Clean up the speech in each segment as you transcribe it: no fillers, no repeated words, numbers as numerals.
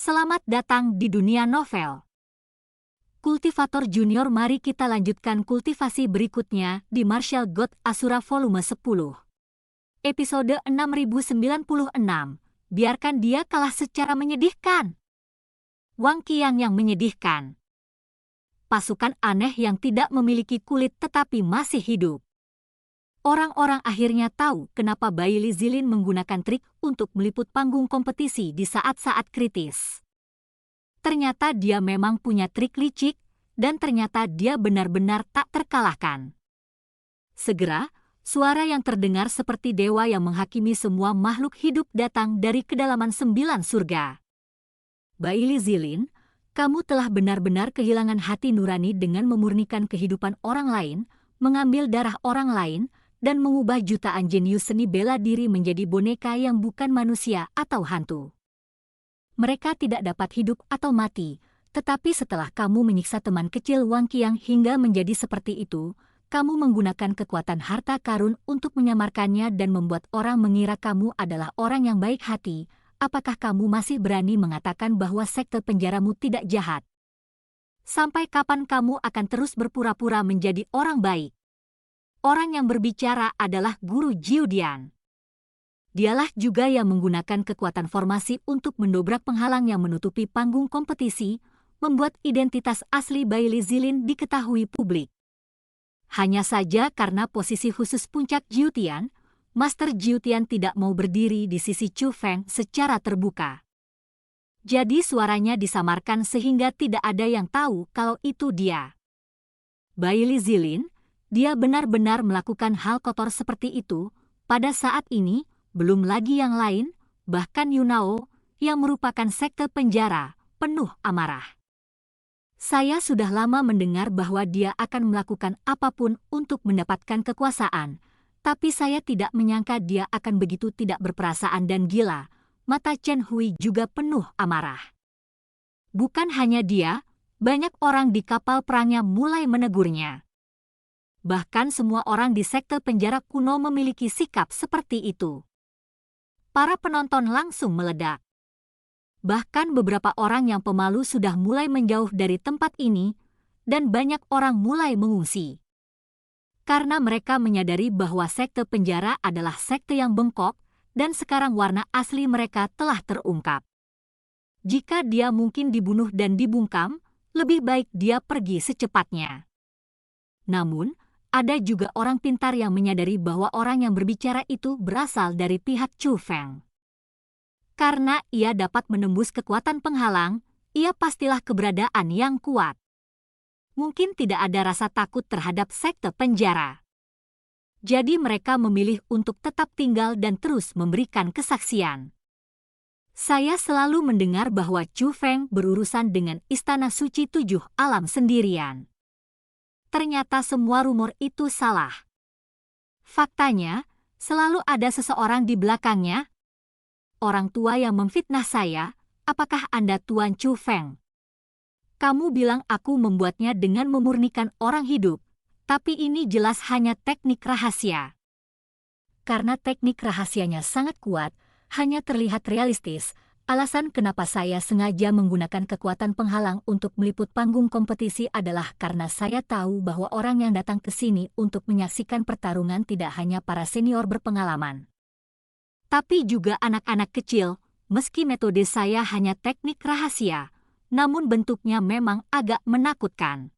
Selamat datang di dunia novel. Kultivator Junior, mari kita lanjutkan kultivasi berikutnya di Martial God Asura volume 10. Episode 6096. Biarkan dia kalah secara menyedihkan. Wang Qiang yang menyedihkan. Pasukan aneh yang tidak memiliki kulit tetapi masih hidup. Orang-orang akhirnya tahu kenapa Bai Li Zilin menggunakan trik untuk meliput panggung kompetisi di saat-saat kritis. Ternyata dia memang punya trik licik, dan ternyata dia benar-benar tak terkalahkan. Segera, suara yang terdengar seperti dewa yang menghakimi semua makhluk hidup datang dari kedalaman 9 surga. Bai Li Zilin, kamu telah benar-benar kehilangan hati nurani dengan memurnikan kehidupan orang lain, mengambil darah orang lain, dan mengubah jutaan jenius seni bela diri menjadi boneka yang bukan manusia atau hantu. Mereka tidak dapat hidup atau mati, tetapi setelah kamu menyiksa teman kecil Wang Qiang hingga menjadi seperti itu, kamu menggunakan kekuatan harta karun untuk menyamarkannya dan membuat orang mengira kamu adalah orang yang baik hati. Apakah kamu masih berani mengatakan bahwa sekte penjaramu tidak jahat? Sampai kapan kamu akan terus berpura-pura menjadi orang baik? Orang yang berbicara adalah Guru Jiudian. Dialah juga yang menggunakan kekuatan formasi untuk mendobrak penghalang yang menutupi panggung kompetisi, membuat identitas asli Bai Li Zilin diketahui publik. Hanya saja karena posisi khusus puncak Jiutian, Master Jiutian tidak mau berdiri di sisi Chu Feng secara terbuka. Jadi suaranya disamarkan sehingga tidak ada yang tahu kalau itu dia. Bai Li Zilin, dia benar-benar melakukan hal kotor seperti itu. Pada saat ini, belum lagi yang lain, bahkan Yunao, yang merupakan sekte penjara, penuh amarah. Saya sudah lama mendengar bahwa dia akan melakukan apapun untuk mendapatkan kekuasaan, tapi saya tidak menyangka dia akan begitu tidak berperasaan dan gila. Mata Chen Hui juga penuh amarah. Bukan hanya dia, banyak orang di kapal perangnya mulai menegurnya. Bahkan semua orang di sekte penjara kuno memiliki sikap seperti itu. Para penonton langsung meledak. Bahkan beberapa orang yang pemalu sudah mulai menjauh dari tempat ini, dan banyak orang mulai mengungsi. Karena mereka menyadari bahwa sekte penjara adalah sekte yang bengkok, dan sekarang warna asli mereka telah terungkap. Jika dia mungkin dibunuh dan dibungkam, lebih baik dia pergi secepatnya. Namun, ada juga orang pintar yang menyadari bahwa orang yang berbicara itu berasal dari pihak Chu Feng. Karena ia dapat menembus kekuatan penghalang, ia pastilah keberadaan yang kuat. Mungkin tidak ada rasa takut terhadap sekte penjara. Jadi mereka memilih untuk tetap tinggal dan terus memberikan kesaksian. Saya selalu mendengar bahwa Chu Feng berurusan dengan Istana Suci 7 Alam sendirian. Ternyata semua rumor itu salah. Faktanya, selalu ada seseorang di belakangnya. Orang tua yang memfitnah saya, apakah Anda Tuan Chu Feng? Kamu bilang aku membuatnya dengan memurnikan orang hidup, tapi ini jelas hanya teknik rahasia. Karena teknik rahasianya sangat kuat, hanya terlihat realistis. Alasan kenapa saya sengaja menggunakan kekuatan penghalang untuk meliput panggung kompetisi adalah karena saya tahu bahwa orang yang datang ke sini untuk menyaksikan pertarungan tidak hanya para senior berpengalaman, tapi juga anak-anak kecil. Meski metode saya hanya teknik rahasia, namun bentuknya memang agak menakutkan.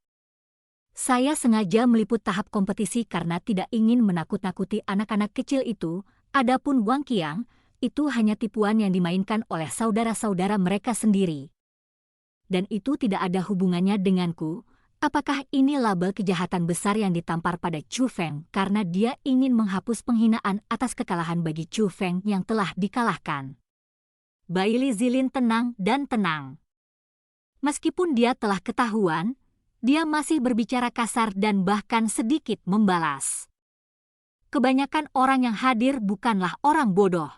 Saya sengaja meliput tahap kompetisi karena tidak ingin menakut-nakuti anak-anak kecil itu. Adapun Wang Qiang, itu hanya tipuan yang dimainkan oleh saudara-saudara mereka sendiri. Dan itu tidak ada hubungannya denganku. Apakah ini label kejahatan besar yang ditampar pada Chu Feng karena dia ingin menghapus penghinaan atas kekalahan bagi Chu Feng yang telah dikalahkan? Bai Li Zilin tenang dan tenang. Meskipun dia telah ketahuan, dia masih berbicara kasar dan bahkan sedikit membalas. Kebanyakan orang yang hadir bukanlah orang bodoh.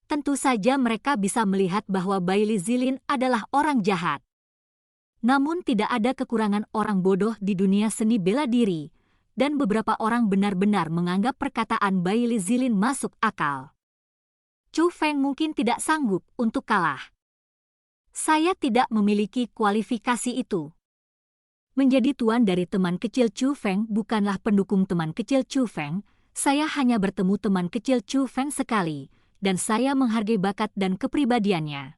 Tentu saja mereka bisa melihat bahwa Bai Li Zilin adalah orang jahat. Namun tidak ada kekurangan orang bodoh di dunia seni bela diri, dan beberapa orang benar-benar menganggap perkataan Bai Li Zilin masuk akal. Chu Feng mungkin tidak sanggup untuk kalah. Saya tidak memiliki kualifikasi itu. Menjadi tuan dari teman kecil Chu Feng bukanlah pendukung teman kecil Chu Feng. Saya hanya bertemu teman kecil Chu Feng sekali, dan saya menghargai bakat dan kepribadiannya.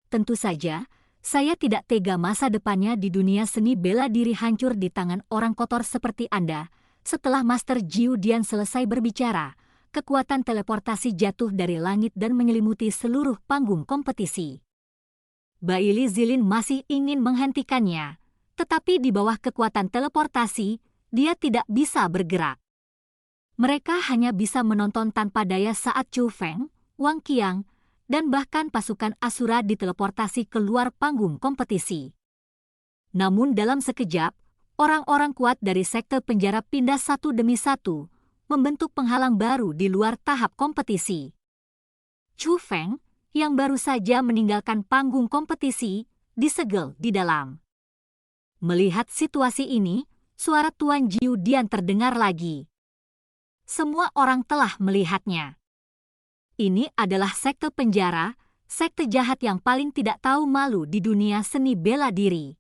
Tentu saja, saya tidak tega masa depannya di dunia seni bela diri hancur di tangan orang kotor seperti Anda. Setelah Master Jiu Dian selesai berbicara, kekuatan teleportasi jatuh dari langit dan menyelimuti seluruh panggung kompetisi. Bailey Zilin masih ingin menghentikannya, tetapi di bawah kekuatan teleportasi, dia tidak bisa bergerak. Mereka hanya bisa menonton tanpa daya saat Chu Feng, Wang Qiang, dan bahkan pasukan Asura diteleportasi keluar panggung kompetisi. Namun dalam sekejap, orang-orang kuat dari sekte penjara pindah satu demi satu, membentuk penghalang baru di luar tahap kompetisi. Chu Feng, yang baru saja meninggalkan panggung kompetisi, disegel di dalam. Melihat situasi ini, suara Tuan Jiu Dian terdengar lagi. Semua orang telah melihatnya. Ini adalah sekte penjara, sekte jahat yang paling tidak tahu malu di dunia seni bela diri.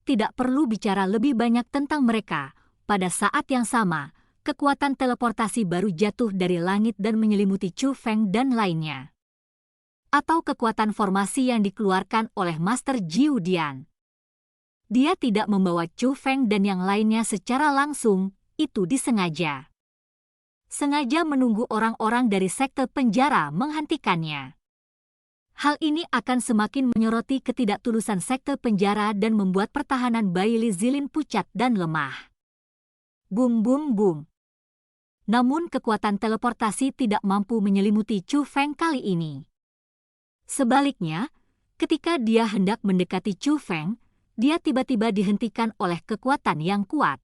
Tidak perlu bicara lebih banyak tentang mereka. Pada saat yang sama, kekuatan teleportasi baru jatuh dari langit dan menyelimuti Chu Feng dan lainnya. Atau kekuatan formasi yang dikeluarkan oleh Master Jiu Dian. Dia tidak membawa Chu Feng dan yang lainnya secara langsung, itu disengaja. Sengaja menunggu orang-orang dari sekte penjara menghentikannya. Hal ini akan semakin menyoroti ketidaktulusan sekte penjara dan membuat pertahanan Bailey Zilin pucat dan lemah. Bum bum bum. Namun kekuatan teleportasi tidak mampu menyelimuti Chu Feng kali ini. Sebaliknya, ketika dia hendak mendekati Chu Feng, dia tiba-tiba dihentikan oleh kekuatan yang kuat.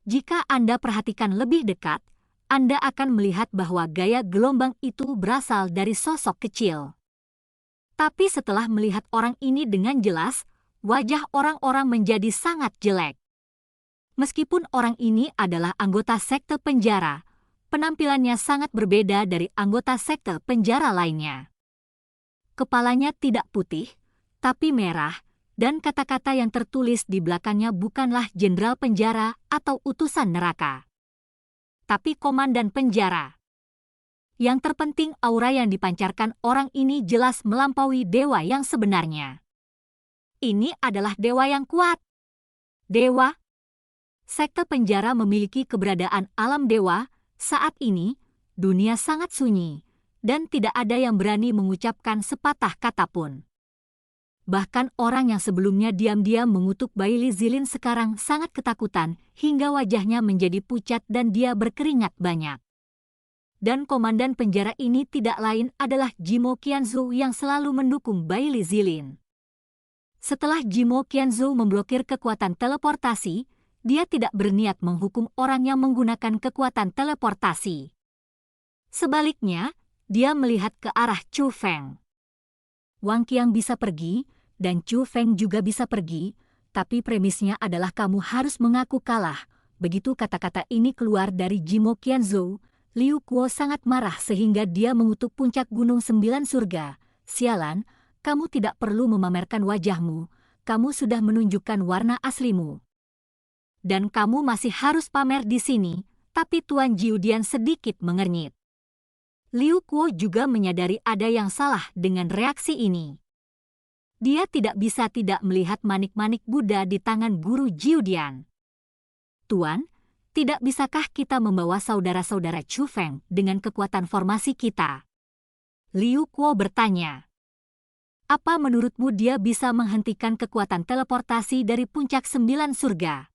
Jika Anda perhatikan lebih dekat, Anda akan melihat bahwa gaya gelombang itu berasal dari sosok kecil. Tapi setelah melihat orang ini dengan jelas, wajah orang-orang menjadi sangat jelek. Meskipun orang ini adalah anggota sekte penjara, penampilannya sangat berbeda dari anggota sekte penjara lainnya. Kepalanya tidak putih, tapi merah, dan kata-kata yang tertulis di belakangnya bukanlah jenderal penjara atau utusan neraka, tapi komandan penjara. Yang terpenting aura yang dipancarkan orang ini jelas melampaui dewa yang sebenarnya. Ini adalah dewa yang kuat. Dewa. Sekte penjara memiliki keberadaan alam dewa. Saat ini, dunia sangat sunyi, dan tidak ada yang berani mengucapkan sepatah kata pun. Bahkan orang yang sebelumnya diam-diam mengutuk Bailey Zilin sekarang sangat ketakutan hingga wajahnya menjadi pucat dan dia berkeringat banyak. Dan komandan penjara ini tidak lain adalah Jimo Qianzhou yang selalu mendukung Bailey Zilin. Setelah Jimo Qianzhou memblokir kekuatan teleportasi, dia tidak berniat menghukum orang yang menggunakan kekuatan teleportasi. Sebaliknya, dia melihat ke arah Chu Feng. Wang Qiang bisa pergi, dan Chu Feng juga bisa pergi, tapi premisnya adalah kamu harus mengaku kalah. Begitu kata-kata ini keluar dari Jimo Qianzhou, Liu Kuo sangat marah sehingga dia mengutuk puncak gunung 9 surga. Sialan, kamu tidak perlu memamerkan wajahmu, kamu sudah menunjukkan warna aslimu. Dan kamu masih harus pamer di sini, tapi Tuan Jiu Dian sedikit mengernyit. Liu Kuo juga menyadari ada yang salah dengan reaksi ini. Dia tidak bisa tidak melihat manik-manik Buddha di tangan guru Jiu Dian. Tuan, tidak bisakah kita membawa saudara-saudara Chu Feng dengan kekuatan formasi kita? Liu Kuo bertanya. Apa menurutmu dia bisa menghentikan kekuatan teleportasi dari puncak 9 surga?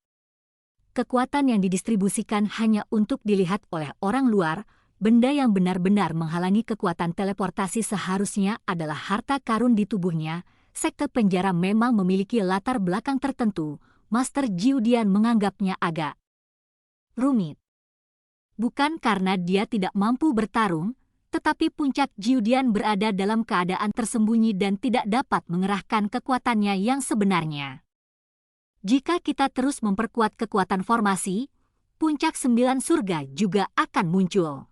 Kekuatan yang didistribusikan hanya untuk dilihat oleh orang luar. Benda yang benar-benar menghalangi kekuatan teleportasi seharusnya adalah harta karun di tubuhnya. Sekte penjara memang memiliki latar belakang tertentu. Master Jiu Dian menganggapnya agak rumit. Bukan karena dia tidak mampu bertarung, tetapi puncak Jiu Dian berada dalam keadaan tersembunyi dan tidak dapat mengerahkan kekuatannya yang sebenarnya. Jika kita terus memperkuat kekuatan formasi, puncak 9 surga juga akan muncul.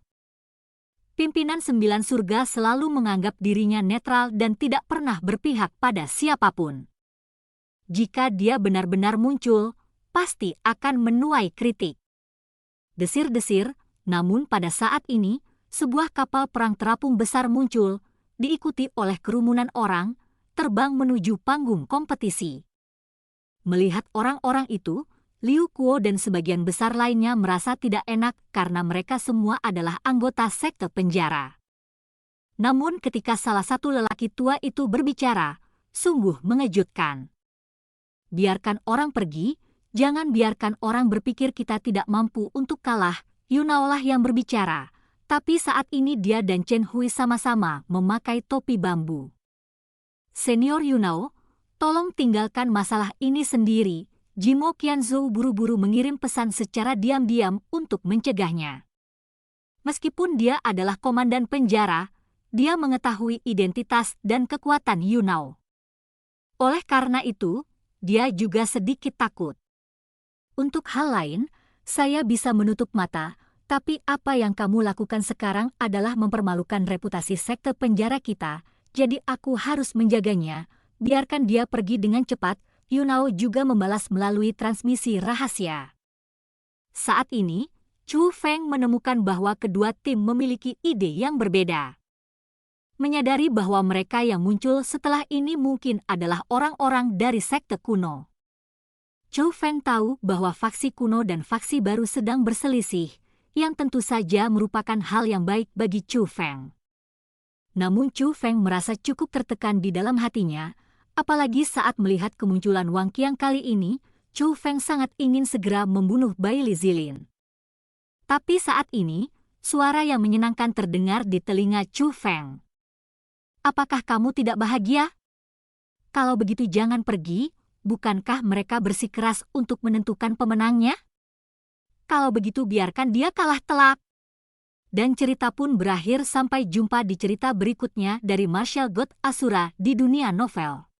Pimpinan 9 surga selalu menganggap dirinya netral dan tidak pernah berpihak pada siapapun. Jika dia benar-benar muncul, pasti akan menuai kritik. Desir-desir, namun pada saat ini, sebuah kapal perang terapung besar muncul, diikuti oleh kerumunan orang, terbang menuju panggung kompetisi. Melihat orang-orang itu, Liu Kuo dan sebagian besar lainnya merasa tidak enak karena mereka semua adalah anggota sekte penjara. Namun ketika salah satu lelaki tua itu berbicara, sungguh mengejutkan. Biarkan orang pergi, jangan biarkan orang berpikir kita tidak mampu untuk kalah, Yunao lah yang berbicara. Tapi saat ini dia dan Chen Hui sama-sama memakai topi bambu. Senior Yunao, tolong tinggalkan masalah ini sendiri. Jimo Qianzhou buru-buru mengirim pesan secara diam-diam untuk mencegahnya. Meskipun dia adalah komandan penjara, dia mengetahui identitas dan kekuatan Yunao. Oleh karena itu, dia juga sedikit takut. Untuk hal lain, saya bisa menutup mata, tapi apa yang kamu lakukan sekarang adalah mempermalukan reputasi sekte penjara kita, jadi aku harus menjaganya. Biarkan dia pergi dengan cepat. Yunao juga membalas melalui transmisi rahasia. Saat ini, Chu Feng menemukan bahwa kedua tim memiliki ide yang berbeda. Menyadari bahwa mereka yang muncul setelah ini mungkin adalah orang-orang dari sekte kuno. Chu Feng tahu bahwa faksi kuno dan faksi baru sedang berselisih, yang tentu saja merupakan hal yang baik bagi Chu Feng. Namun Chu Feng merasa cukup tertekan di dalam hatinya, apalagi saat melihat kemunculan Wang Qiang kali ini, Chu Feng sangat ingin segera membunuh Bai Li Zilin. Tapi saat ini, suara yang menyenangkan terdengar di telinga Chu Feng. Apakah kamu tidak bahagia? Kalau begitu jangan pergi, bukankah mereka bersikeras untuk menentukan pemenangnya? Kalau begitu biarkan dia kalah telak. Dan cerita pun berakhir. Sampai jumpa di cerita berikutnya dari Martial God Asura di dunia novel.